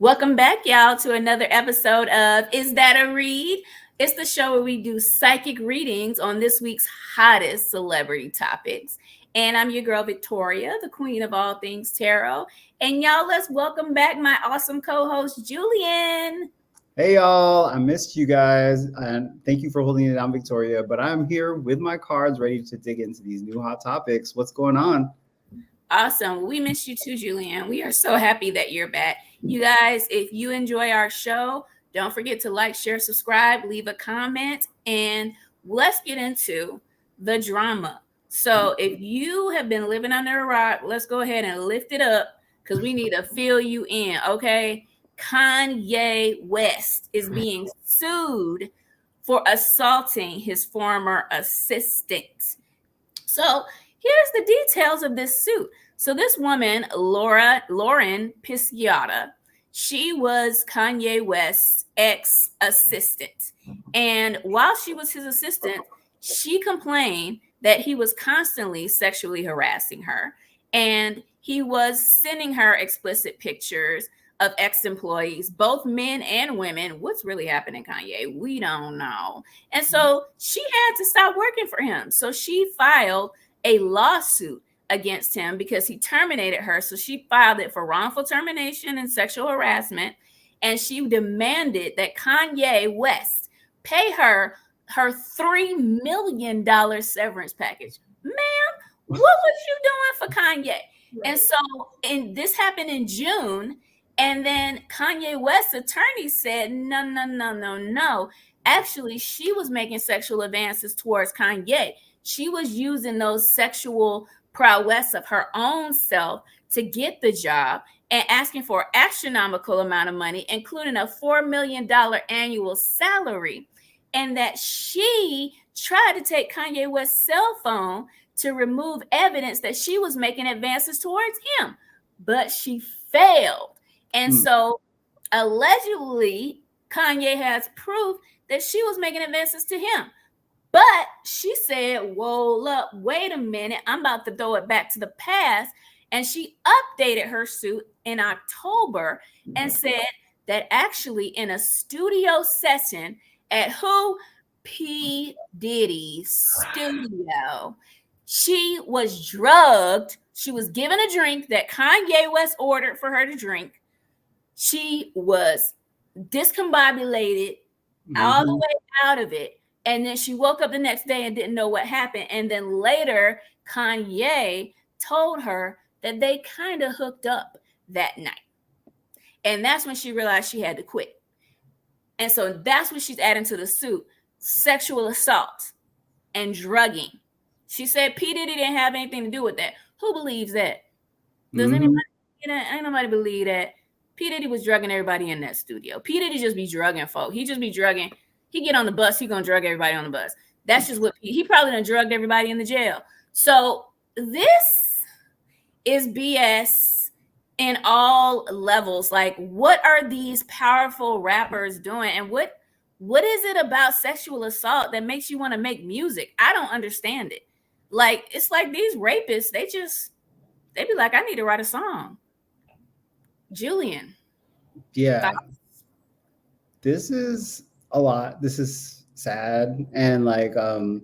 Welcome back, y'all, to another episode of Is That a Read? It's the show where we do psychic readings on this week's hottest celebrity topics. And I'm your girl, Victoria, the queen of all things tarot. And y'all, let's welcome back my awesome co host, Julian. Hey y'all, I missed you guys and thank you for holding it down, Victoria. But I'm here with my cards ready to dig into these new hot topics. What's going on? Awesome. We missed you too, Julian. We are so happy that you're back. You guys, if you enjoy our show, don't forget to like, share, subscribe, leave a comment, and let's get into the drama. So if you have been living under a rock, let's go ahead and lift it up because we need to fill you in, okay? Kanye West is being sued for assaulting his former assistant. So here's the details of this suit. So this woman, Lauren Pisciata, she was Kanye West's ex-assistant. And while she was his assistant, she complained that he was constantly sexually harassing her. And he was sending her explicit pictures of ex-employees, both men and women. What's really happening, Kanye? We don't know. And so she had to stop working for him. So she filed a lawsuit against him because he terminated her. So she filed it for wrongful termination and sexual harassment. And she demanded that Kanye West pay her $3 million severance package. Ma'am, what was you doing for Kanye? And so this happened in June. And then Kanye West's attorney said, no. Actually, she was making sexual advances towards Kanye. She was using those sexual prowess of her own self to get the job and asking for an astronomical amount of money, including a $4 million annual salary. And that she tried to take Kanye West's cell phone to remove evidence that she was making advances towards him. But she failed. And so allegedly, Kanye has proof that she was making advances to him. But she said, whoa, up, wait a minute. I'm about to throw it back to the past. And she updated her suit in October and said that actually in a studio session at P. Diddy's studio, she was drugged. She was given a drink that Kanye West ordered for her to drink. She was discombobulated all the way out of it. And then she woke up the next day and didn't know what happened. And then later, Kanye told her that they kind of hooked up that night. And that's when she realized she had to quit. And so that's what she's adding to the suit: sexual assault and drugging. She said P. Diddy didn't have anything to do with that. Who believes that? Does anybody? Ain't nobody believe that. P. Diddy was drugging everybody in that studio. P. Diddy just be drugging folk. He just be drugging. He get on the bus, he gonna drug everybody on the bus. That's just what he probably done drugged everybody in the jail. So this is BS in all levels. Like, what are these powerful rappers doing? And what is it about sexual assault that makes you want to make music? I don't understand it. Like, it's like these rapists, they be like, I need to write a song. Julian. Yeah. This is a lot. This is sad. And like, of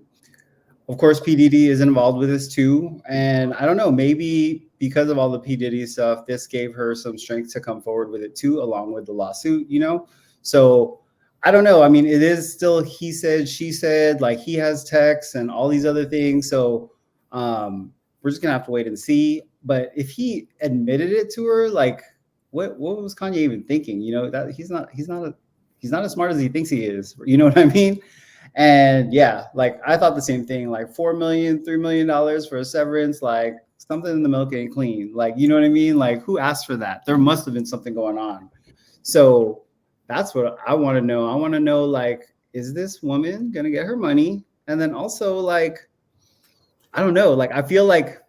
course, P. Diddy is involved with this too. And I don't know, maybe because of all the P. Diddy stuff, this gave her some strength to come forward with it too, along with the lawsuit, you know? So I don't know. I mean, it is still he said, she said, like he has texts and all these other things. So we're just gonna have to wait and see. But if he admitted it to her, like what was Kanye even thinking? You know, that he's not as smart as he thinks he is. You know what I mean? And yeah, like I thought the same thing, like $4 million, $3 million for a severance, like something in the milk ain't clean. Like, you know what I mean? Like who asked for that? There must have been something going on. So that's what I want to know. I want to know, like, is this woman going to get her money? And then also like, I don't know, like, I feel like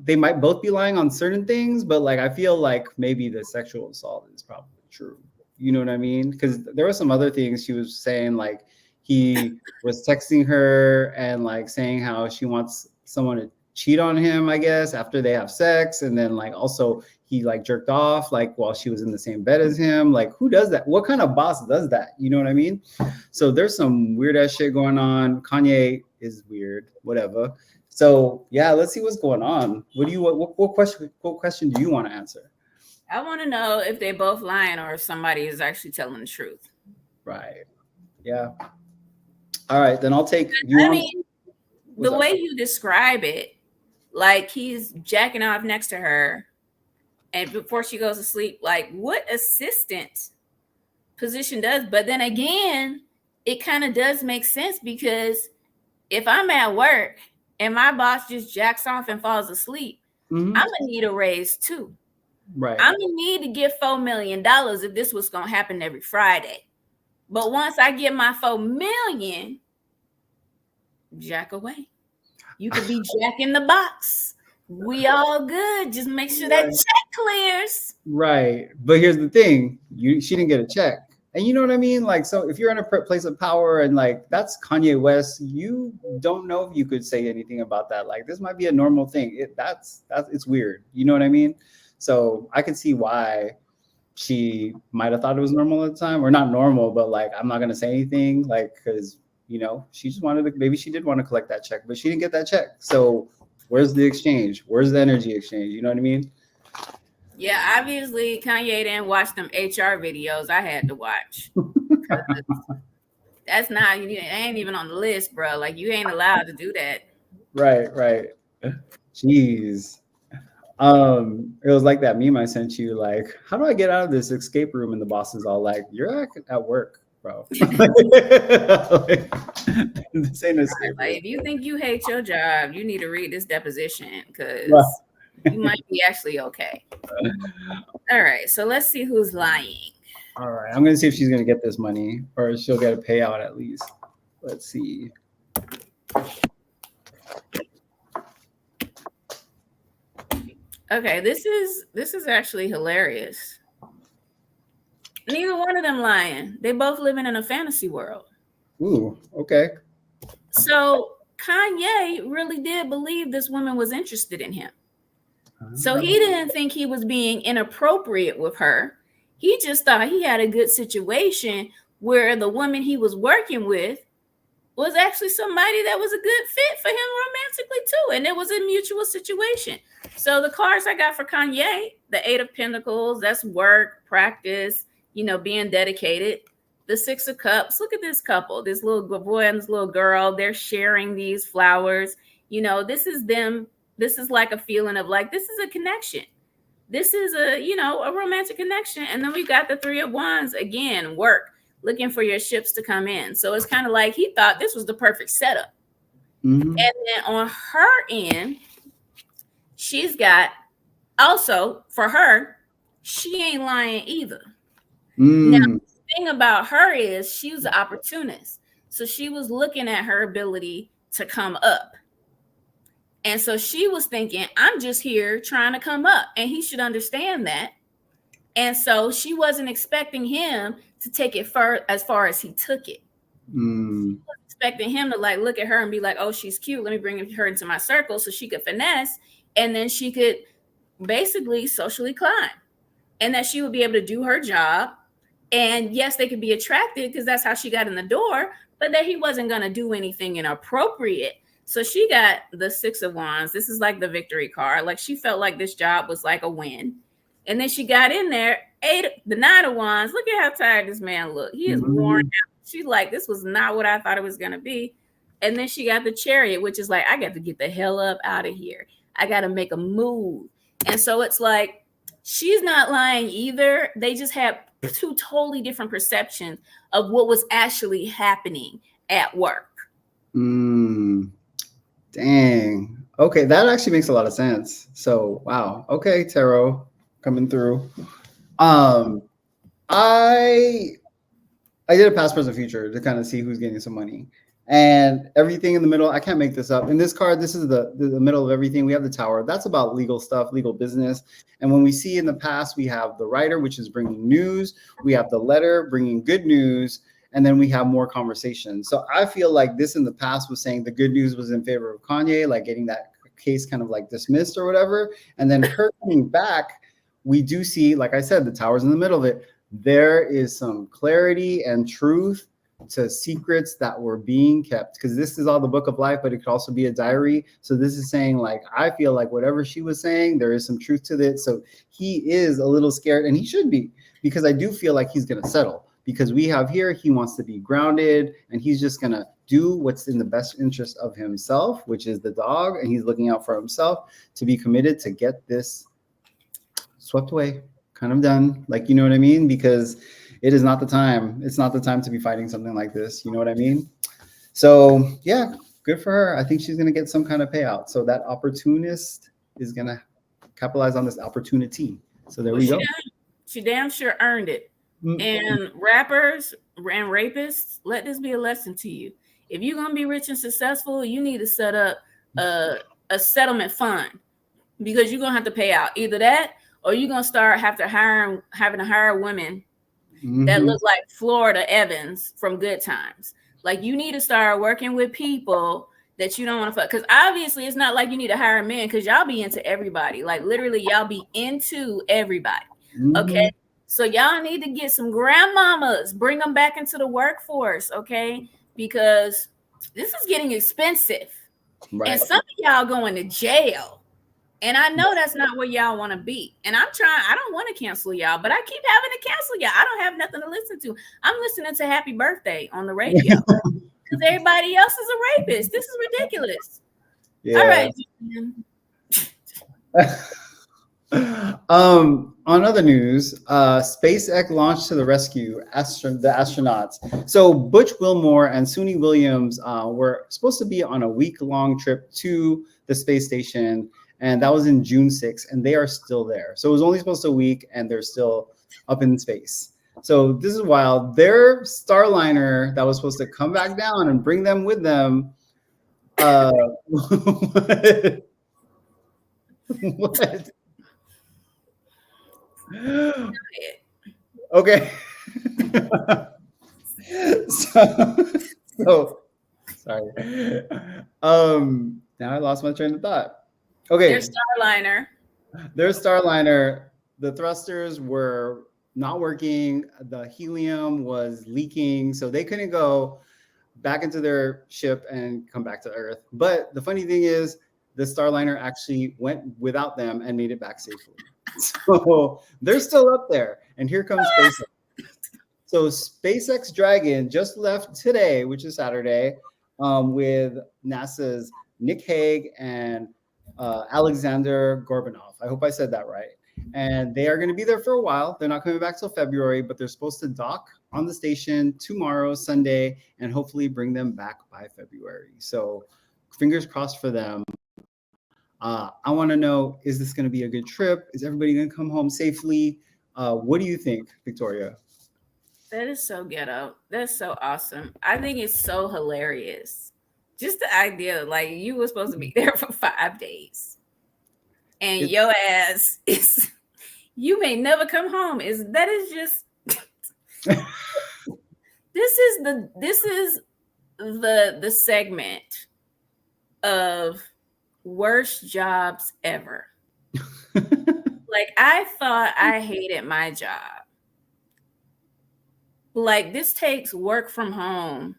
they might both be lying on certain things, but like, I feel like maybe the sexual assault is probably true. You know what I mean? Because there were some other things she was saying, like he was texting her and like saying how she wants someone to cheat on him, I guess, after they have sex. And then like also he like jerked off like while she was in the same bed as him. Like, who does that? What kind of boss does that? You know what I mean? So there's some weird ass shit going on. Kanye is weird, whatever. So yeah, let's see what's going on. What question do you want to answer? I want to know if they're both lying or if somebody is actually telling the truth. Right. Yeah. All right, then I'll take the way you describe it, like he's jacking off next to her and before she goes to sleep, like what assistant position does? But then again, it kind of does make sense because if I'm at work and my boss just jacks off and falls asleep, I'm gonna need a raise too. Right. I'm gonna need to get $4 million if this was gonna happen every Friday. But once I get my $4 million, jack away. You could be jacking the box. We all good. Just make sure that check clears. Right. But here's the thing. She didn't get a check. And you know what I mean? Like, so if you're in a place of power and like that's Kanye West, you don't know if you could say anything about that. Like, this might be a normal thing. It's weird. You know what I mean? So I could see why she might have thought it was normal at the time, or not normal, but like, I'm not going to say anything, like, because, you know, she just wanted to, maybe she did want to collect that check, but she didn't get that check. So where's the exchange? Where's the energy exchange? You know what I mean? Yeah, obviously Kanye didn't watch them HR videos I had to watch. That's not, it ain't even on the list, bro. Like, you ain't allowed to do that. Right. Jeez. It was like that meme I sent you, like, how do I get out of this escape room? And the boss is all like, you're at work, bro. Like, this ain't an escape room. Like, if you think you hate your job, you need to read this deposition because you might be actually okay. All right, so let's see who's lying. All right, I'm gonna see if she's gonna get this money or she'll get a payout at least. Let's see. Okay, this is actually hilarious. Neither one of them lying. They both living in a fantasy world. Ooh, okay. So Kanye really did believe this woman was interested in him. So he didn't think he was being inappropriate with her. He just thought he had a good situation where the woman he was working with was actually somebody that was a good fit for him romantically too. And it was a mutual situation. So the cards I got for Kanye, the 8 of Pentacles, that's work, practice, being dedicated. The 6 of Cups, look at this couple, this little boy and this little girl, they're sharing these flowers. This is them. This is like a feeling of like, this is a connection. This is a romantic connection. And then we got the 3 of Wands, again, work, looking for your ships to come in. So it's kind of like he thought this was the perfect setup. Mm-hmm. And then on her end, she's got, also for her, she ain't lying either. Now, the thing about her is she was an opportunist. So she was looking at her ability to come up. And so she was thinking, I'm just here trying to come up, and he should understand that. And so she wasn't expecting him to take it as far as he took it. She was expecting him to like look at her and be like, oh, she's cute. Let me bring her into my circle so she could finesse. And then she could basically socially climb, and that she would be able to do her job. And yes, they could be attracted because that's how she got in the door, but that he wasn't going to do anything inappropriate. So she got the 6 of Wands. This is like the victory card. Like, she felt like this job was like a win. And then she got in there, the 9 of Wands. Look at how tired this man looked. He is worn out. She's like, this was not what I thought it was going to be. And then she got the Chariot, which is like, I got to get the hell up out of here. I got to make a move. And so it's like, she's not lying either. They just have 2 totally different perceptions of what was actually happening at work. Dang. Okay, that actually makes a lot of sense. So, wow. Okay, tarot coming through. I did a past, present, future to kind of see who's getting some money. And everything in the middle, I can't make this up. In this card, this is the middle of everything. We have the Tower. That's about legal stuff, legal business. And when we see in the past, we have the Writer, which is bringing news. We have the Letter, bringing good news. And then we have more conversations. So I feel like this in the past was saying the good news was in favor of Kanye, like getting that case kind of like dismissed or whatever. And then her coming back we do see, like I said, the tower's in the middle of it. There is some clarity and truth to secrets that were being kept, because this is all the book of life, but it could also be a diary. So this is saying, like, I feel like whatever she was saying, there is some truth to it. So he is a little scared, and he should be, because I do feel like he's going to settle, because we have here, he wants to be grounded, and he's just going to do what's in the best interest of himself, which is the dog, and he's looking out for himself to be committed to get this swept away, kind of done, like, you know what I mean? Because it is not the time. It's not the time to be fighting something like this. You know what I mean? So yeah, good for her. I think she's going to get some kind of payout. So that opportunist is going to capitalize on this opportunity. So there we go. She damn sure earned it. And rappers and rapists, let this be a lesson to you. If you're going to be rich and successful, you need to set up a settlement fund, because you're going to have to pay out either that, or you're going to start having to hire women that look like Florida Evans from Good Times. Like, you need to start working with people that you don't want to fuck. Because obviously it's not like you need to hire men, because y'all be into everybody. Like, literally, y'all be into everybody. Okay? So y'all need to get some grandmamas, bring them back into the workforce, okay? Because this is getting expensive. Right. And some of y'all going to jail. And I know that's not where y'all want to be. And I don't want to cancel y'all, but I keep having to cancel y'all. I don't have nothing to listen to. I'm listening to Happy Birthday on the radio because everybody else is a rapist. This is ridiculous. Yeah. All right. On other news, SpaceX launched to the rescue the astronauts. So Butch Wilmore and Suni Williams were supposed to be on a week-long trip to the space station, and that was in June 6th, and they are still there. So it was only supposed to be a week, and they're still up in space. So this is wild. Their Starliner that was supposed to come back down and bring them with them. What? Okay. so sorry. Now I lost my train of thought. Okay. Their Starliner, the thrusters were not working. The helium was leaking, so they couldn't go back into their ship and come back to Earth. But the funny thing is, the Starliner actually went without them and made it back safely. So they're still up there. And here comes SpaceX. So SpaceX Dragon just left today, which is Saturday, with NASA's Nick Hague and Alexander Gorbanov. I hope I said that right. And they are going to be there for a while. They're not coming back till February, but they're supposed to dock on the station tomorrow, Sunday, and hopefully bring them back by February. So fingers crossed for them. I want to know, is this going to be a good trip? Is everybody going to come home safely? What do you think, Victoria? That is so ghetto. That's so awesome. I think it's so hilarious. Just the idea, like, you were supposed to be there for 5 days, and your ass is, you may never come home. This is the segment of worst jobs ever. Like, I thought I hated my job. Like, this takes work from home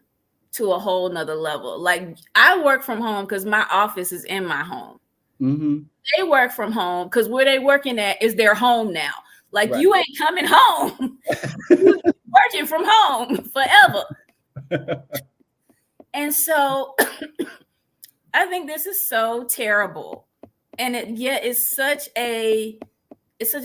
to a whole nother level. Like, I work from home because my office is in my home. Mm-hmm. They work from home because where they working at is their home now. Like, right. You ain't coming home. You're working from home forever. And so I think this is so terrible. And it's such a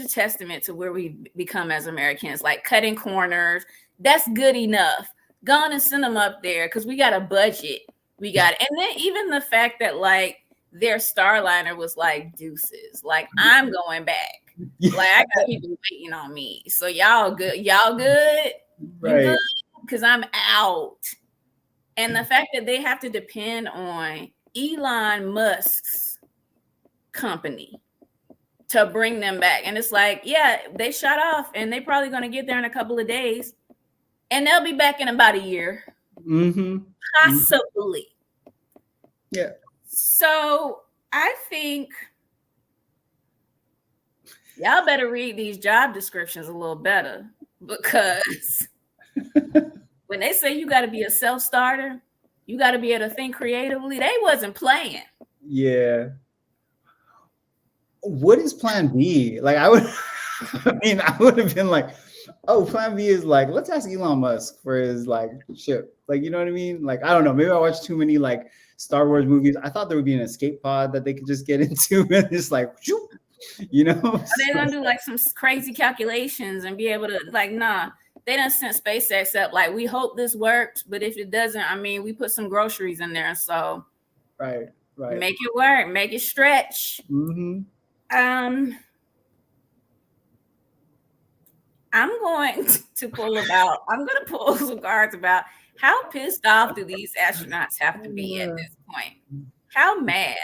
testament to where we become as Americans, like cutting corners. That's good enough. Go on and send them up there because we got a budget. And then even the fact that, like, their Starliner was like, deuces. Like, I'm going back. Like, I got people waiting on me. So y'all good? Y'all good? Right. Because I'm out. And the fact that they have to depend on Elon Musk's company to bring them back. And it's like, yeah, they shot off and they probably going to get there in a couple of days. And they'll be back in about a year. Mm-hmm. Possibly. Yeah. So I think Y'all better read these job descriptions a little better, because when they say you got to be a self-starter, you got to be able to think creatively, they wasn't playing. Yeah. What is plan B? Like, I would, I would have been like, oh, plan B is like, let's ask Elon Musk for his like ship. Like, you know what I mean? Like, I don't know. Maybe I watched too many like Star Wars movies. I thought there would be an escape pod that they could just get into and just like, you know? Are they gonna do like some crazy calculations and be able to like, nah, they done sent SpaceX up. Like, we hope this works, but if it doesn't, I mean, we put some groceries in there. So Right. make it work, make it stretch. Mm-hmm. I'm going to I'm going to pull some cards about how pissed off do these astronauts have to be at this point? How mad?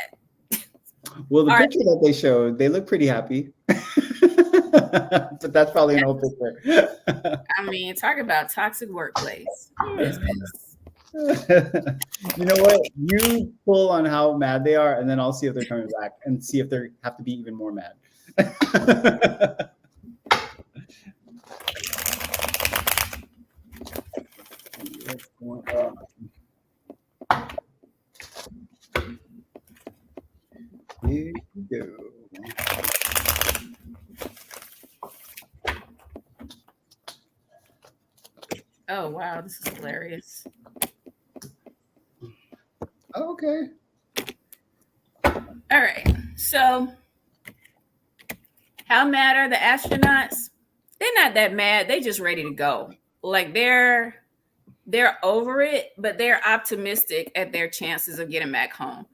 Well, the picture that they showed, they look pretty happy. But that's probably an old picture. I mean, talk about toxic workplace. You know what? You pull on how mad they are, and then I'll see if they're coming back and see if they have to be even more mad. Here you go. Oh, wow. This is hilarious. Okay. All right. So, how mad are the astronauts? They're not that mad. They just ready to go. Like, they're over it, but they're optimistic at their chances of getting back home.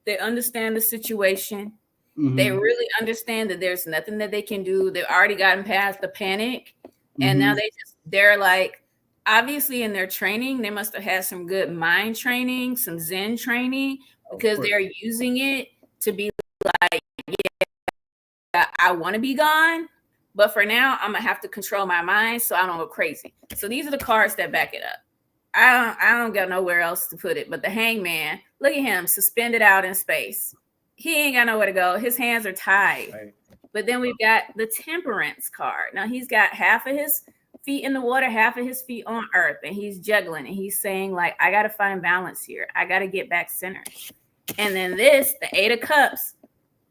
They understand the situation. Mm-hmm. They really understand that there's nothing that they can do. They've already gotten past the panic. And now they're like, obviously in their training, they must have had some good mind training, some Zen training, because they're using it to be like, yeah, I want to be gone, but for now, I'm going to have to control my mind so I don't go crazy. So these are the cards that back it up. I don't got nowhere else to put it, but the Hangman, look at him, suspended out in space. He ain't got nowhere to go. His hands are tied. Right. But then we've got the Temperance card. Now he's got half of his feet in the water, half of his feet on earth, and he's juggling, and he's saying like, I got to find balance here. I got to get back centered. And then this, the Eight of Cups,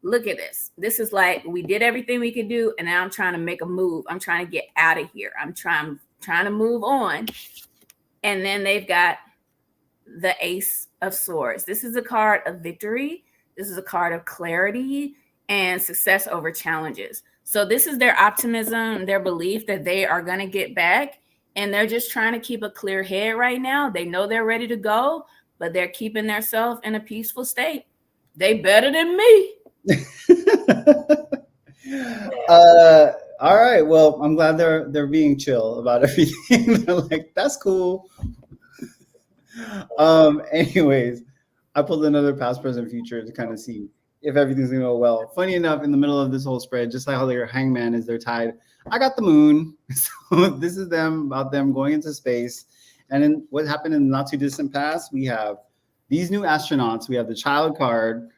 look at this. This is like, we did everything we could do, and now I'm trying to make a move. I'm trying to get out of here. I'm trying to move on. And then they've got the Ace of Swords. This is a card of victory. This is a card of clarity and success over challenges. So this is their optimism, their belief that they are going to get back. And they're just trying to keep a clear head right now. They know they're ready to go, but they're keeping themselves in a peaceful state. They better than me. All right. Well, I'm glad they're being chill about everything. They're like, that's cool. Anyways, I pulled another past, present, future to kind of see if everything's gonna go well. Funny enough, in the middle of this whole spread, just like how their Hangman is their tide, I got the moon. So this is about them going into space. And then what happened in the not too distant past, we have these new astronauts. We have the child card.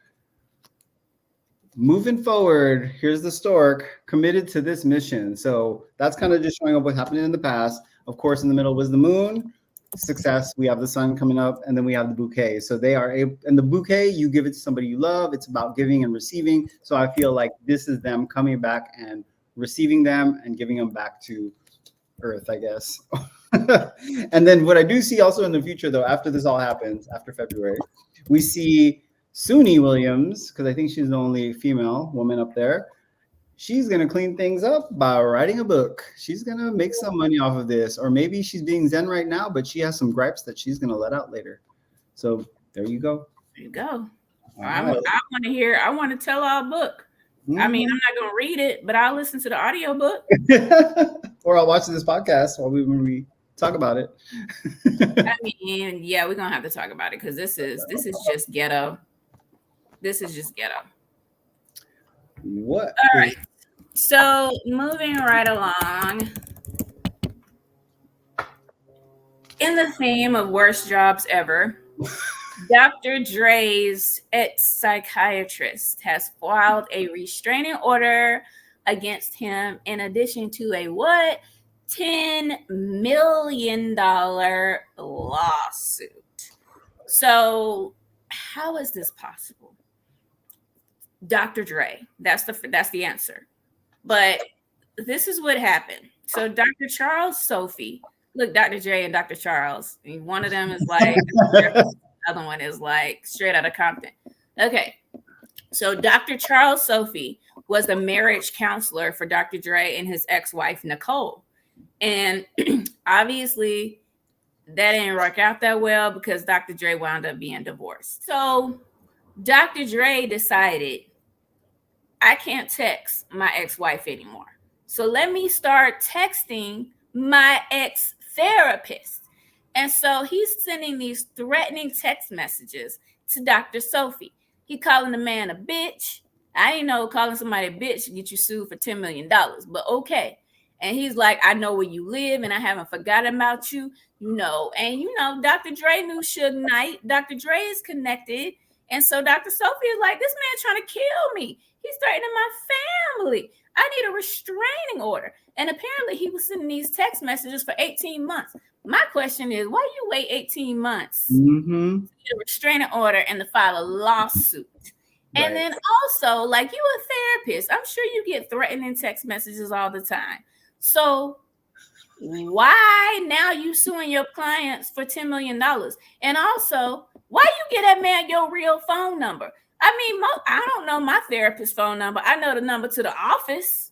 Moving forward, here's the stork committed to this mission. So that's kind of just showing up what happened in the past. Of course, in the middle was the moon, success. We have the sun coming up, and then we have the bouquet. So they are able, and the bouquet, you give it to somebody you love. It's about giving and receiving. So I feel like this is them coming back and receiving them and giving them back to Earth, I guess. And then what I do see also in the future, though, after this all happens, after February, we see Suni Williams, because I think she's the only female woman up there. She's going to clean things up by writing a book. She's going to make some money off of this. Or maybe she's being Zen right now, but she has some gripes that she's going to let out later. So there you go. There you go. I want to tell our book. Mm-hmm. I mean, I'm not going to read it, but I'll listen to the audio book. Or I'll watch this podcast when we talk about it. I mean, yeah, we're going to have to talk about it because this is just ghetto. This is just ghetto. What? All right. So moving right along. In the theme of worst jobs ever, Dr. Dre's Ex-Psychiatrist has filed a restraining order against him, in addition to a what? $10 million lawsuit. So, how is this possible? Dr. Dre. That's the answer. But this is what happened. So Dr. Charles Sophie, look, Dr. Dre and Dr. Charles. One of them is like, the other one is like straight out of Compton. Okay. So Dr. Charles Sophie was the marriage counselor for Dr. Dre and his ex-wife, Nicole. And obviously that didn't work out that well because Dr. Dre wound up being divorced. So Dr. Dre decided, I can't text my ex-wife anymore. So let me start texting my ex-therapist. And so he's sending these threatening text messages to Dr. Sophie. He calling the man a bitch. I didn't know calling somebody a bitch to get you sued for $10 million, but okay. And he's like, I know where you live and I haven't forgotten about you, And, Dr. Dre knew Suge Knight. Dr. Dre is connected. And so Dr. Sophie is like, this man trying to kill me. He's threatening my family. I need a restraining order. And apparently he was sending these text messages for 18 months. My question is, why you wait 18 months to get a restraining order and to file a lawsuit? Right. And then also, like, you a therapist. I'm sure you get threatening text messages all the time. So why now you suing your clients for $10 million? And also, why you get that man your real phone number? I mean, I don't know my therapist's phone number. I know the number to the office.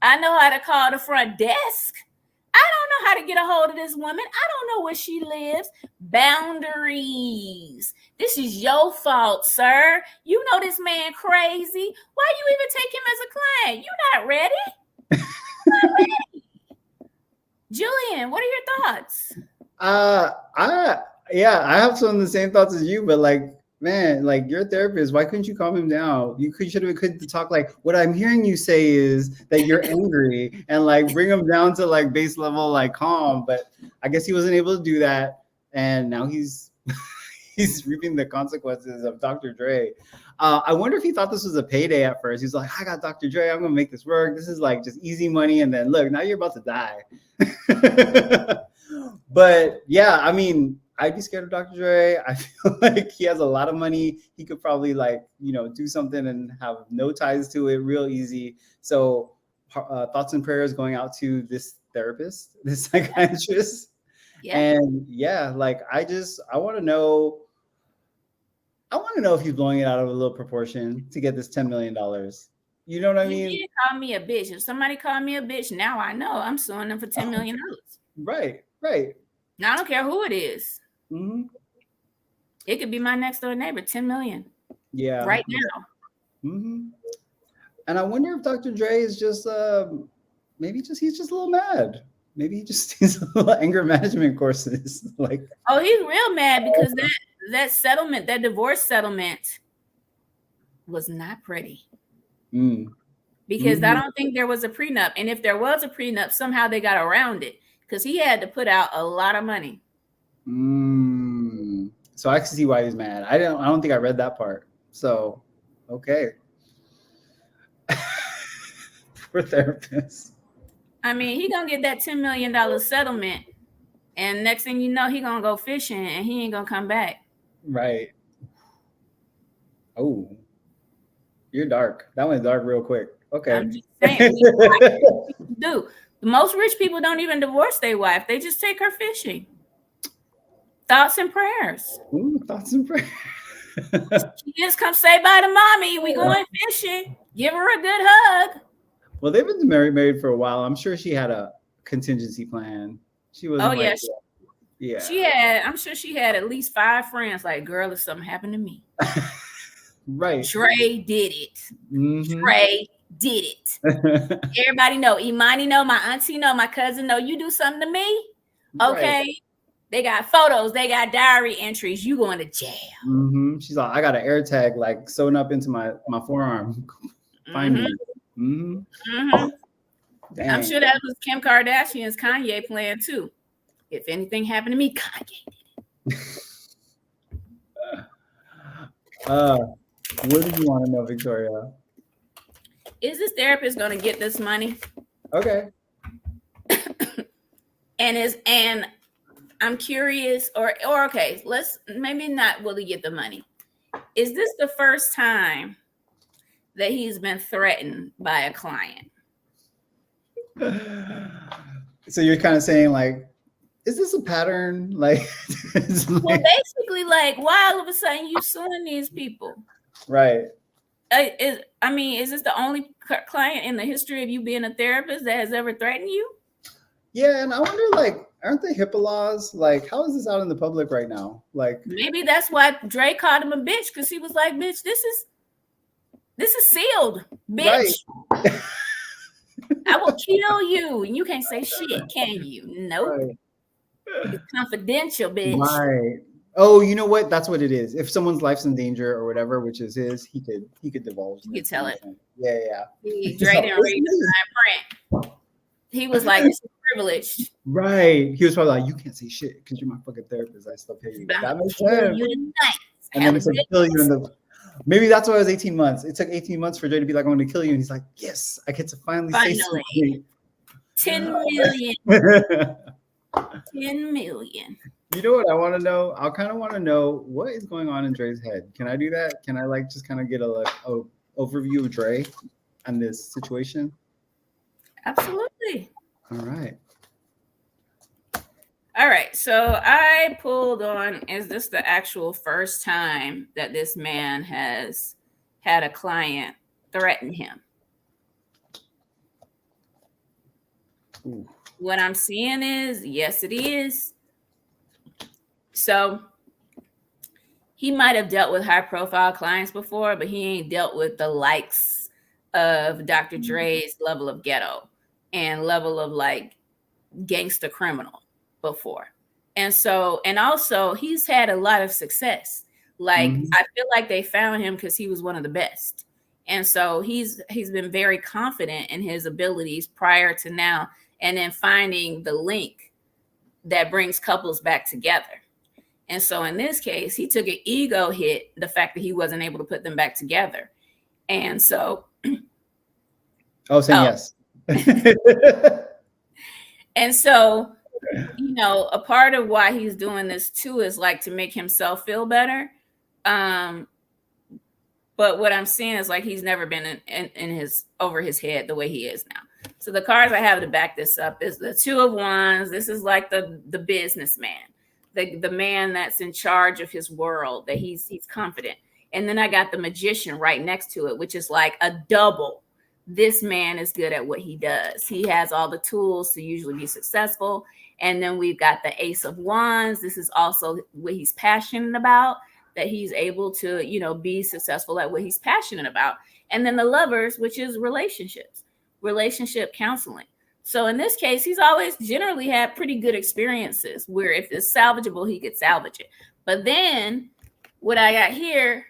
I know how to call the front desk. I don't know how to get a hold of this woman. I don't know where she lives. Boundaries. This is your fault, sir. You know this man crazy. Why you even take him as a client? You're not ready. Not ready. Julian, what are your thoughts? I have some of the same thoughts as you, but like, man, like, you're a therapist. Why couldn't you calm him down? You should have been talk like, what I'm hearing you say is that you're angry and like bring him down to like base level, like calm. But I guess he wasn't able to do that. And now he's reaping the consequences of Dr. Dre. I wonder if he thought this was a payday at first. He's like, I got Dr. Dre. I'm going to make this work. This is like just easy money. And then look, now you're about to die. But yeah, I mean, I'd be scared of Dr. Dre. I feel like he has a lot of money. He could probably do something and have no ties to it real easy. So thoughts and prayers going out to this therapist, this psychiatrist. Yeah. And yeah, like, I want to know if he's blowing it out of a little proportion to get this $10 million. You know what I mean? You did call me a bitch. If somebody called me a bitch, now I know I'm suing them for $10 million. Right. Now I don't care who it is. Mm-hmm. It could be my next door neighbor, 10 million. Yeah. Right now. Mm-hmm. And I wonder if Dr. Dre is just he's just a little mad. Maybe he just needs a little anger management courses. Like, oh, he's real mad because that settlement, that divorce settlement, was not pretty. Because I don't think there was a prenup. And if there was a prenup, somehow they got around it because he had to put out a lot of money. So I can see why he's mad. I don't think I read that part. So, okay. Poor therapist. I mean, he gonna get that $10 million settlement, and next thing you know, he gonna go fishing and he ain't gonna come back. Right. Oh, you're dark. That went dark real quick. Okay. I'm just saying, dude, most rich people don't even divorce their wife. They just take her fishing. Thoughts and prayers. Ooh, thoughts and prayers. She just come say bye to mommy. We going fishing. Give her a good hug. Well, they've been married for a while. I'm sure she had a contingency plan. She was. I'm sure she had at least 5 friends. Like, girl, if something happened to me, right? Trey did it. Trey did it. Everybody know. Imani know. My auntie know. My cousin know. You do something to me, okay? Right. They got photos. They got diary entries. You going to jail. She's like, I got an air tag like sewn up into my forearm. Find me. I'm sure that was Kim Kardashian's Kanye plan too. If anything happened to me, Kanye did it. What do you want to know, Victoria? is this therapist going to get this money? Okay. and I'm curious, or okay, let's maybe not will he get the money. Is this the first time that he's been threatened by a client? So you're kind of saying like, is this a pattern? Like, well, basically, like, why all of a sudden you suing these people? Right. Is this the only client in the history of you being a therapist that has ever threatened you? Yeah, and I wonder, like, aren't the HIPAA laws, like, how is this out in the public right now? Like, maybe that's why Dre called him a bitch, because he was like, bitch, this is sealed, bitch. Right. I will kill you, and you can't say shit, can you? Nope. Right. It's confidential, bitch. Right. Oh, you know what? That's what it is. If someone's life's in danger or whatever, which is his, he could divulge. You could tell it. Yeah. Dre didn't read the fine print. He was like, this is privileged. Right. He was probably like, you can't say shit because you're my fucking therapist. I still pay you. That makes sense. And then it's like, kill you in the... Maybe that's why it was 18 months. It took 18 months for Dre to be like, I'm going to kill you. And he's like, yes, I get to finally say something. 10 million. 10 million. You know what I want to know? I kind of want to know what is going on in Dre's head. Can I do that? Can I like just kind of get a overview of Dre and this situation? Absolutely. All right. So I pulled on, is this the actual first time that this man has had a client threaten him? Ooh. What I'm seeing is, yes, it is. So he might have dealt with high profile clients before, but he ain't dealt with the likes of Dr. Dre's level of ghetto and level of like gangster criminal before. And also he's had a lot of success. Like, I feel like they found him because he was one of the best. And so he's been very confident in his abilities prior to now, and then finding the link that brings couples back together. And so in this case, he took an ego hit, the fact that he wasn't able to put them back together. And so yes. And so, you know, a part of why he's doing this too is like to make himself feel better. But what I'm seeing is like he's never been in his over his head the way he is now. So the cards I have to back this up is the Two of Wands. This is like the businessman, the man that's in charge of his world, that he's confident. And then I got the Magician right next to it, which is like a double. This man is good at what he does. He has all the tools to usually be successful. And then we've got the Ace of Wands. This is also what he's passionate about, that he's able to, you know, be successful at what he's passionate about. And then the Lovers, which is relationship counseling. So in this case, he's always generally had pretty good experiences where if it's salvageable, he could salvage it. But then what I got here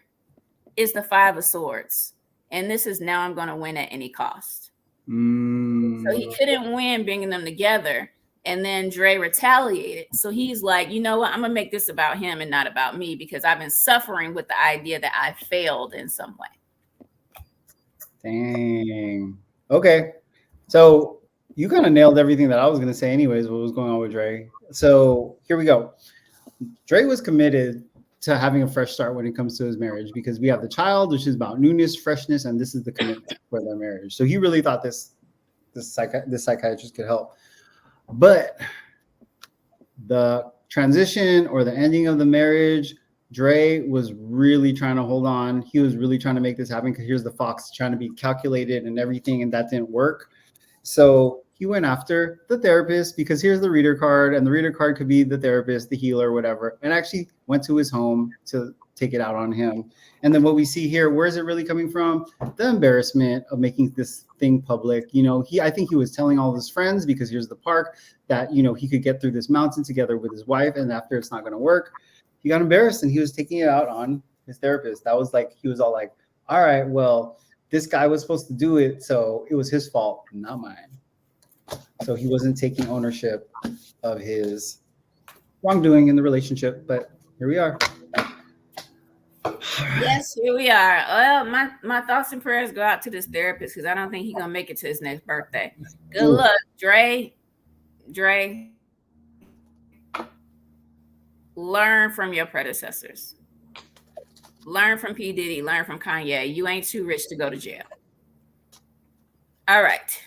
is the Five of Swords. And this is now I'm going to win at any cost. So he couldn't win bringing them together. And then Dre retaliated. So he's like, you know what? I'm going to make this about him and not about me, because I've been suffering with the idea that I failed in some way. Dang. Okay. So you kind of nailed everything that I was going to say anyways, what was going on with Dre. So here we go. Dre was committed to having a fresh start when it comes to his marriage, because we have the child, which is about newness, freshness, and this is the commitment for their marriage. So he really thought this psychiatrist could help. But the transition or the ending of the marriage, Dre was really trying to hold on. He was really trying to make this happen, because here's the fox trying to be calculated and everything, and that didn't work. So he went after the therapist, because here's the reader card, and the reader card could be the therapist, the healer, whatever, and actually went to his home to take it out on him. And then what we see here, where is it really coming from? The embarrassment of making this thing public. You know, I think he was telling all of his friends, because here's the park, that, you know, he could get through this mountain together with his wife, and after it's not going to work, he got embarrassed and he was taking it out on his therapist. That was like, he was all like, all right, well, this guy was supposed to do it, so it was his fault, not mine. So he wasn't taking ownership of his wrongdoing in the relationship, but here we are. Yes, here we are. Well, my thoughts and prayers go out to this therapist because I don't think he's gonna make it to his next birthday. Good Ooh. luck, Dre. Dre, learn from your predecessors. Learn from P. Diddy. Learn from Kanye. You ain't too rich to go to jail. All right.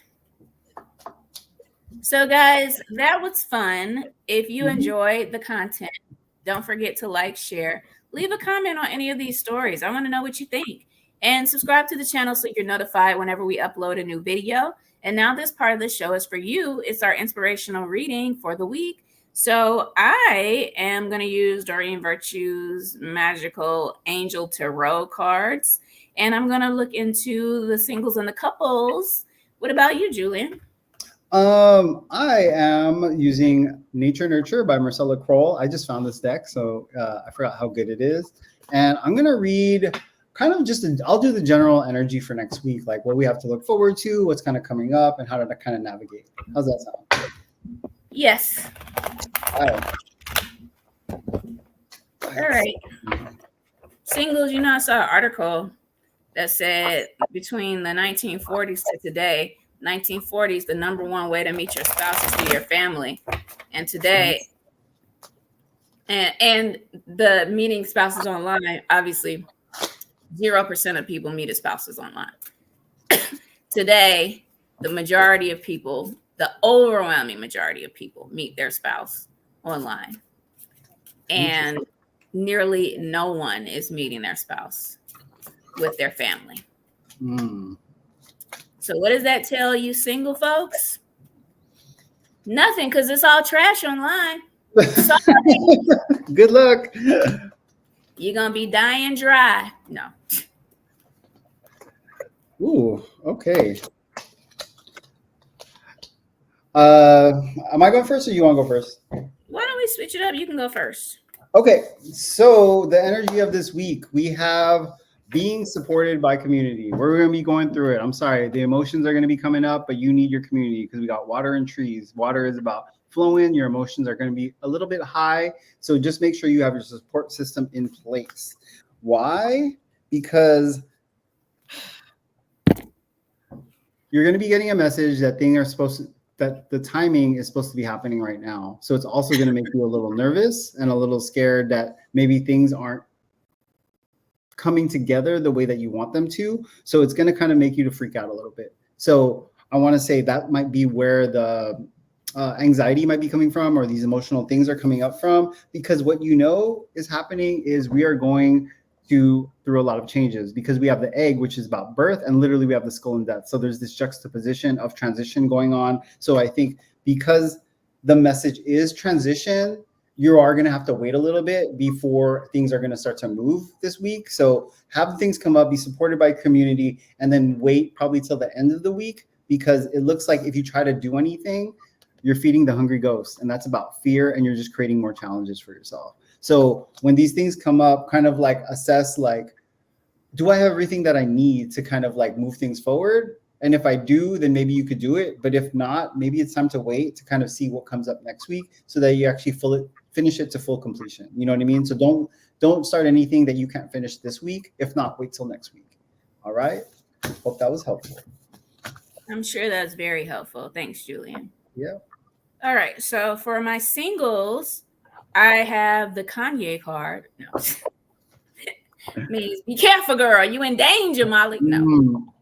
So, guys, that was fun. If you Mhm. enjoyed the content, don't forget to like, share, leave a comment on any of these stories. I want to know what you think. And subscribe to the channel so you're notified whenever we upload a new video. And now this part of the show is for you. It's our inspirational reading for the week. So I am going to use Doreen Virtue's magical angel tarot cards. And I'm going to look into the singles and the couples. What about you, Julian? I am using Nature Nurture by Marcella Kroll. I just found this deck, so I forgot how good it is. And I'm gonna read kind of I'll do the general energy for next week, like what we have to look forward to, what's kind of coming up, and how to kind of navigate. How's that sound? Yes. All right. All right. Singles, I saw an article that said between the 1940s to today, 1940s, the number one way to meet your spouse is through your family. And today, and the meeting spouses online, obviously 0% of people meet spouses online. Today, the majority of people, the overwhelming majority of people meet their spouse online. And nearly no one is meeting their spouse with their family. So what does that tell you, single folks? Nothing, because it's all trash online. Sorry. Good luck. You're going to be dying dry. No. Ooh, okay. Am I going first or you want to go first? Why don't we switch it up? You can go first. Okay, so the energy of this week, we have being supported by community. We're going to be going through it. I'm sorry, the emotions are going to be coming up, but you need your community because we got water and trees. Water is about flowing. Your emotions are going to be a little bit high. So just make sure you have your support system in place. Why? Because you're going to be getting a message that that the timing is supposed to be happening right now. So it's also going to make you a little nervous and a little scared that maybe things aren't coming together the way that you want them to. So it's going to kind of make you to freak out a little bit. So I want to say that might be where the anxiety might be coming from, or these emotional things are coming up from, because what is happening is we are going through a lot of changes, because we have the egg, which is about birth, and literally we have the skull and death. So there's this juxtaposition of transition going on. So I think because the message is transition, you are going to have to wait a little bit before things are going to start to move this week. So have things come up, be supported by community, and then wait probably till the end of the week, because it looks like if you try to do anything, you're feeding the hungry ghost, and that's about fear, and you're just creating more challenges for yourself. So when these things come up, kind of like assess, like, do I have everything that I need to kind of like move things forward? And if I do, then maybe you could do it. But if not, maybe it's time to wait to kind of see what comes up next week, so that you actually finish it to full completion. You know what I mean? So don't start anything that you can't finish this week. If not, wait till next week. All right. Hope that was helpful. I'm sure that's very helpful. Thanks, Julian. Yeah. All right. So for my singles, I have the Kanye card. No. Means be careful, girl. You in danger, Molly. No.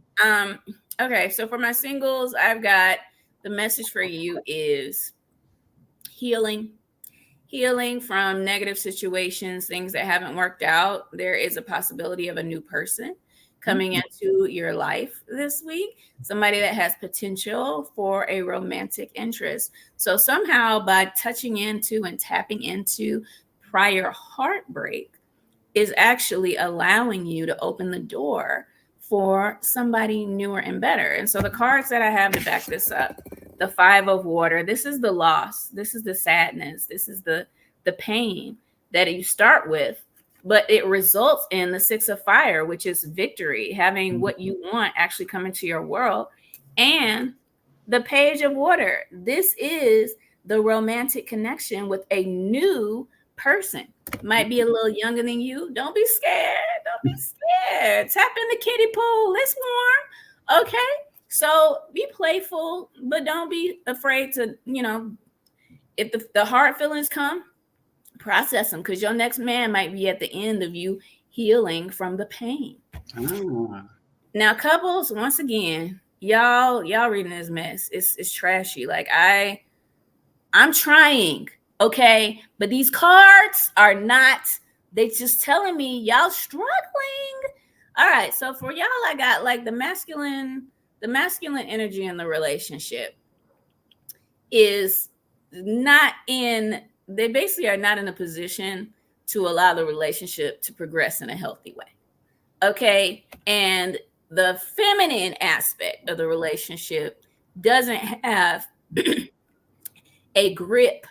Okay. So for my singles, I've got the message for you is healing. Healing from negative situations, things that haven't worked out. There is a possibility of a new person coming into your life this week, somebody that has potential for a romantic interest. So somehow by touching into and tapping into prior heartbreak is actually allowing you to open the door for somebody newer and better. And so the cards that I have to back this up, the 5 of water, this is the loss, this is the sadness, this is the pain that you start with, but it results in the 6 of fire, which is victory, having what you want actually come into your world. And the page of water, this is the romantic connection with a new person. Might be a little younger than you. Don't be scared. Don't be scared. Tap in the kiddie pool. It's warm. Okay. So be playful, but don't be afraid to, if the hard feelings come, process them, because your next man might be at the end of you healing from the pain. Now, couples, once again, y'all reading this mess. It's trashy. Like I'm trying, okay, but these cards are not. They just telling me y'all struggling. All right, so for y'all, I got like the masculine energy in the relationship is not in. They basically are not in a position to allow the relationship to progress in a healthy way. Okay, and the feminine aspect of the relationship doesn't have a grip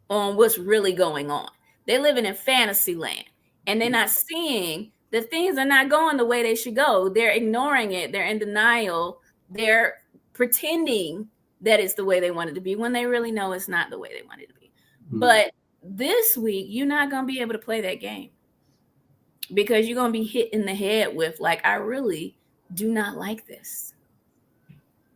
on what's really going on. They're living in fantasy land, and they're not seeing that things are not going the way they should go. They're ignoring it. They're in denial. They're pretending that it's the way they want it to be when they really know it's not the way they want it to be. But this week, you're not going to be able to play that game, because you're going to be hit in the head with, like, I really do not like this.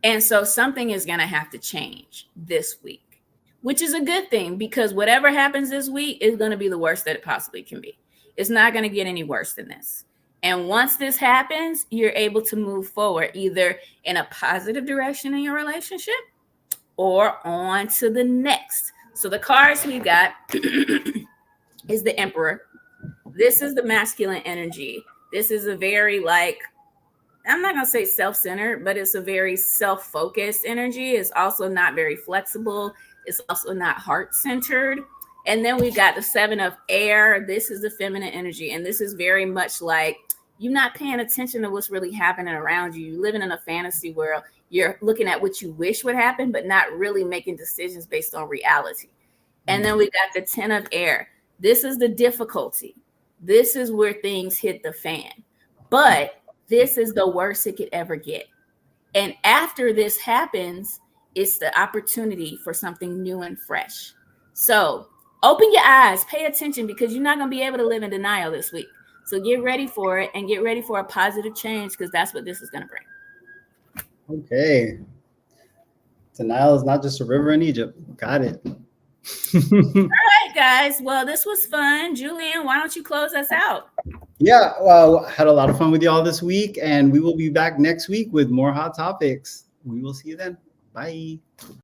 And so something is going to have to change this week, which is a good thing, because whatever happens this week is going to be the worst that it possibly can be. It's not going to get any worse than this. And once this happens, you're able to move forward either in a positive direction in your relationship or on to the next. So the cards we got is the Emperor. This is the masculine energy. This is a very, like, I'm not going to say self-centered, but it's a very self-focused energy. It's also not very flexible. It's also not heart-centered. And then we've got the Seven of Air. This is the feminine energy. And this is very much like you're not paying attention to what's really happening around you. You're living in a fantasy world. You're looking at what you wish would happen, but not really making decisions based on reality. And then we've got the Ten of Air. This is the difficulty. This is where things hit the fan. But this is the worst it could ever get. And after this happens, it's the opportunity for something new and fresh. So open your eyes, pay attention, because you're not going to be able to live in denial this week. So get ready for it and get ready for a positive change, because that's what this is going to bring. Okay. Denial is not just a river in Egypt. Got it. All right, guys. Well, this was fun. Julian, why don't you close us out? Yeah, well, I had a lot of fun with y'all this week, and we will be back next week with more hot topics. We will see you then. Bye.